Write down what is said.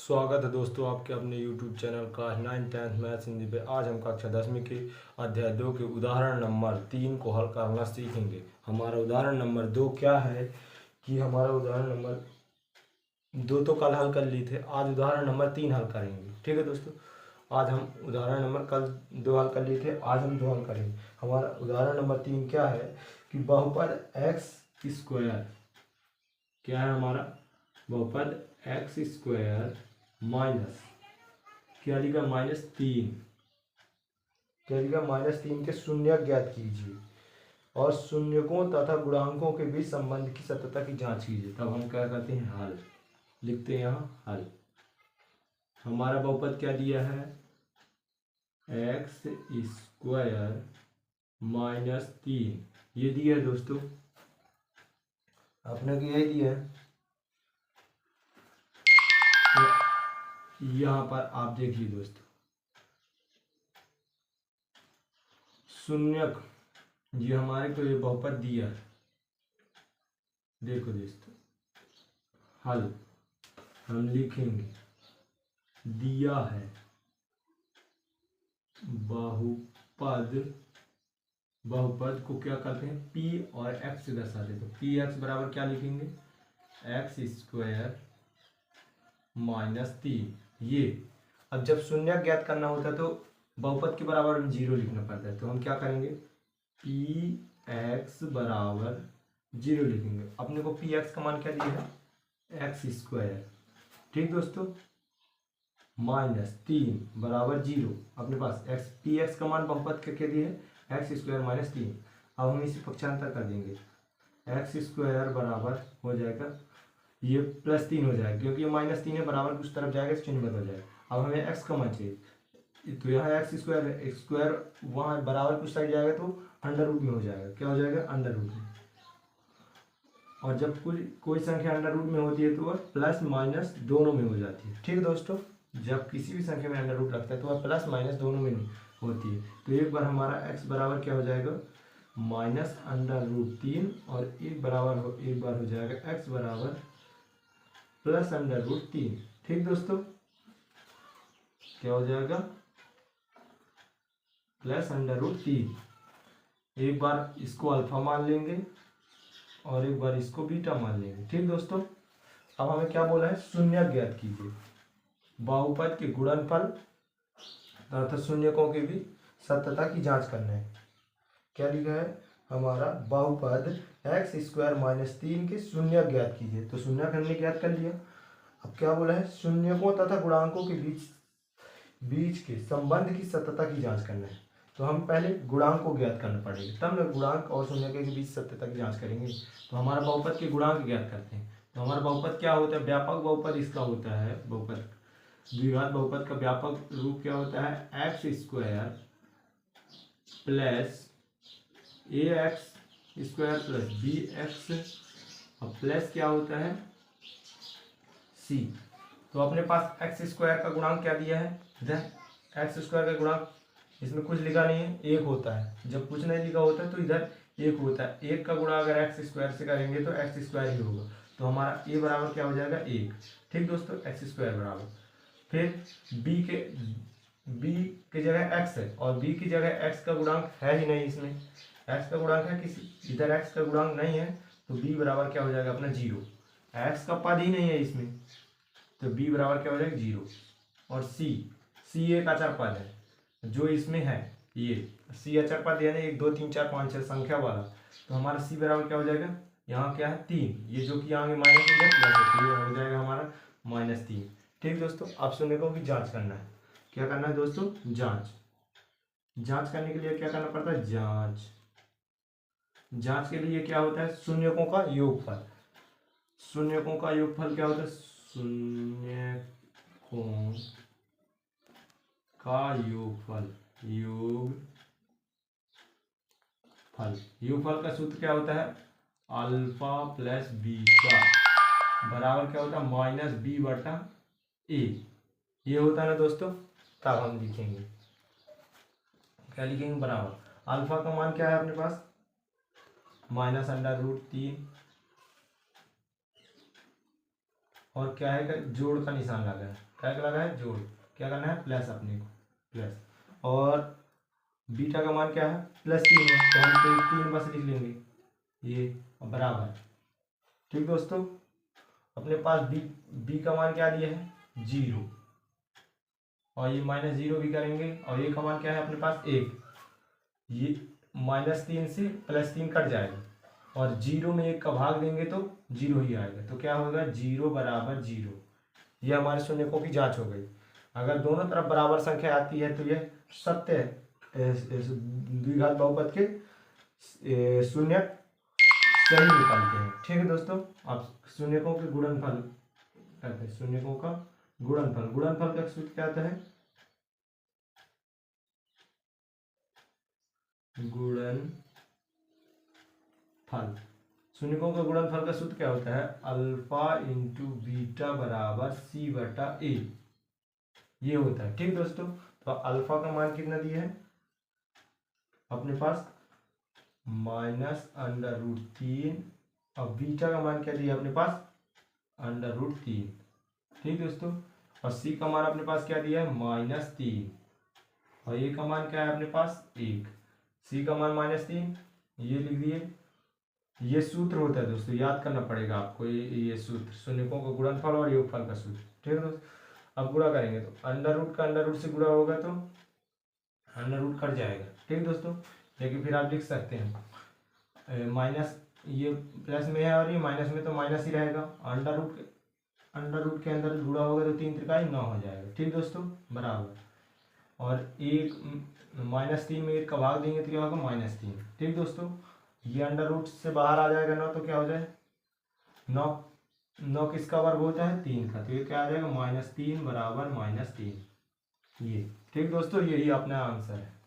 स्वागत है दोस्तों आपके अपने YouTube channel class 9 10th maths Hindi पे। आज हम कक्षा 10वीं के अध्याय 2 के उदाहरण नंबर 3 को हल करना सीखेंगे। हमारा उदाहरण नंबर 2 क्या है कि हमारा उदाहरण नंबर 2 तो कल हल कर लिए थे, आज उदाहरण नंबर 3 हल करेंगे। ठीक है दोस्तों, आज हम उदाहरण नंबर कल 2 हल कर लिए थे, आज हम 2 हल करेंगे। हमारा उदाहरण नंबर 3 क्या है कि बहुपद एक्स स्क्वायर, क्या है हमारा बहुपद एक्स स्क्वायर माइनस क्या लिखा -3, क्या लिखा -3 के शून्य ज्ञात कीजिए और शून्यकों तथा गुणांकों के बीच संबंध की सत्यता की जांच कीजिए। तब हम क्या करते हैं, हल लिखते हैं। यहाँ हल हमारा बहुपद क्या दिया है, एक्स स्क्वायर -3 ये दिया है दोस्तों, आपने यही दिया है। तो यहाँ पर आप देखिए दोस्तों, शून्यक ये हमारे को ये बहुपद दिया है। देखो दोस्तों, हल हम लिखेंगे, दिया है बहुपद को क्या करते हैं, पी और एक्स से दर्शाते हैं। तो पी एक्स बराबर क्या लिखेंगे, एक्स स्क्वायर -3। ये अब जब शून्य ज्ञात करना होता है तो बहुपद के बराबर में 0 लिखना पड़ता है। तो हम क्या करेंगे, पी एक्स बराबर 0 लिखेंगे। अपने को पी एक्स का मान क्या दिया है, एक्स स्क्वायर। ठीक दोस्तों, -3 बराबर 0। अपने पास एक्स पी एक्स का मान बहुपद के क्या दिए है, एक्स स्क्वायर -3। अब हम इसे पक्षांतर कर देंगे, एक्स स्क्वायर बराबर हो जाएगा ये +3 हो जाएगा, क्योंकि ये -3 है, बराबर कुछ तरफ जाएगा तो चिन्ह बदल जाएगा। अब हमें एक्स का मान चाहिए, तो यहाँ एक्स स्क्वायर है, एक्स स्क्वायर वहाँ बराबर कुछ साइड जाएगा तो अंडर रूट में हो जाएगा। क्या हो जाएगा, अंडर रूट में। और जब कोई संख्या अंडर रूट में होती है तो वह प्लस माइनस दोनों में हो जाती है। ठीक दोस्तों, जब किसी भी संख्या में अंडर रूट लगता है तो वह प्लस माइनस दोनों में होती है। तो एक बार हमारा x बराबर क्या हो जाएगा, -√3 और एक बार हो जाएगा x बराबर +√3। ठीक दोस्तों, क्या हो जाएगा, +√3। एक बार इसको अल्फा मान लेंगे और एक बार इसको बीटा मान लेंगे। ठीक दोस्तों, अब हमें क्या बोला है, शून्य ज्ञात कीजिए। बहुपद के गुणनफल तथा शून्यकों के भी सत्यता की जांच करना है। क्या लिखा है, हमारा बहुपद एक्स स्क्वायर -3 के शून्य ज्ञात कीजिए। तो शून्य हमने ज्ञात कर लिया। अब क्या बोला है, शून्यकों तथा गुणांकों के बीच के संबंध की सत्यता की जांच करना है। तो हम पहले गुणांक को ज्ञात करना पड़ेगा, तब ना गुणांक और शून्य के बीच सत्यता की जांच करेंगे। तो हमारा बहुपद के गुणांक ज्ञात करते हैं। तो हमारा बहुपद क्या होता है, व्यापक बहुपद इसका होता है, बहुपद द्विघात बहुपद का व्यापक रूप क्या होता है, x square plus a x square plus b x और प्लस क्या होता है, सी। तो अपने पास एक्स स्क्वायर का गुणांक क्या दिया है, इधर एक्स स्क्वायर का गुणांक इसमें कुछ लिखा नहीं है, 1 होता है। जब कुछ नहीं लिखा होता है तो इधर 1 होता है। 1 का गुणा अगर एक्स स्क्वायर से करेंगे तो एक्स स्क्वायर ही होगा। तो हमारा ए बराबर क्या हो जाएगा, 1। ठीक दोस्तों, एक्स स्क्वायर बराबर, फिर b की जगह x है और b की जगह x का गुणांक है ही नहीं, इसमें x का गुणांक है किसी, इधर x का गुणांक नहीं है। तो b बराबर क्या हो जाएगा अपना 0, x का पद ही नहीं है इसमें, तो b बराबर क्या हो जाएगा 0। और c एक अचर पद है जो इसमें है, ये c अचर पद यानी 1 2 3 4 5 6 संख्या वाला। तो हमारा c बराबर क्या हो जाएगा, यहाँ क्या है 3, ये जो कि आगे माइनस हो जाएगा, हो जाएगा हमारा -3। ठीक दोस्तों, अब शून्यकों की जांच करना है। क्या करना है दोस्तों, जांच करने के लिए क्या करना पड़ता है, जांच के लिए क्या होता है, शून्यकों का योगफल। शून्यकों का योगफल क्या होता है, शून्यकों का योगफल का सूत्र क्या होता है, अल्फा प्लस बीटा बराबर क्या होता है, -b/a। ये होता है ना दोस्तों। तब हम लिखेंगे, क्या लिखेंगे, बराबर अल्फा का मान क्या है अपने पास, -√3 और क्या है, जोड़ का निशान लगा है, क्या लगा है, जोड़, क्या करना है, प्लस अपने को, प्लस, और बीटा का मान क्या है, +3 है, तो हम तो 3 बस लिख लेंगे ये, बराबर। ठीक दोस्तों, अपने पास बी का मान क्या दिया है, 0, और ये -0 भी करेंगे, और ये का मान क्या है अपने पास 1, ये -3 से +3 कट जाएगा, और 0 में 1 का भाग देंगे तो 0 ही आएगा, तो क्या होगा, 0 बराबर 0। ये हमारे शून्यकों की जांच हो गई। अगर दोनों तरफ बराबर संख्या आती है तो यह सत्य है, द्विघात बहुपद के शून्य सही निकालते हैं। ठीक है दोस्तों, अब शून्यकों के गुणनफल कहते हैं, शून्यकों का गुणनफल, गुणनफल का सूत्र क्या आता है, गुणनफल, शून्यकों का गुणनफल का सूत्र क्या होता है, अल्फा इंटू बीटा बराबर c/a, ये होता है। ठीक दोस्तों, तो अल्फा का मान कितना दिया है अपने पास, -√3, और बीटा का मान क्या दिया अपने पास, √3। ठीक दोस्तों, और सी का मान अपने पास क्या दिया है, -3, और ए का मान क्या है अपने पास, 1, सी का मान -3, ये लिख दिए। ये सूत्र होता है दोस्तों, याद करना पड़ेगा आपको, ये सूत्र, शून्यकों का गुणनफल और योगफल का सूत्र। ठीक है दोस्तों, अब गुणा करेंगे तो अंडर का अंडर से गुणा होगा तो अंडर कट जाएगा। ठीक दोस्तों, लेकिन फिर आप लिख सकते हैं माइनस, ये प्लस में है और ये माइनस में, तो माइनस ही रहेगा, अंडर के अंदर गुणा होगा तो 3 त्रिकाई 9 हो जाएगा। ठीक दोस्तों, बराबर, और एक -3 में 1 का भाग देंगे तो क्या होगा, -3। ठीक दोस्तों, ये अंडर से बाहर आ जाएगा 9, तो क्या हो जाए, 9 किसका वर्ग होता है, 3 का, तो ये क्या आ जाएगा, -3 बराबर -3, ये। ठीक दोस्तों, यही अपना आंसर है।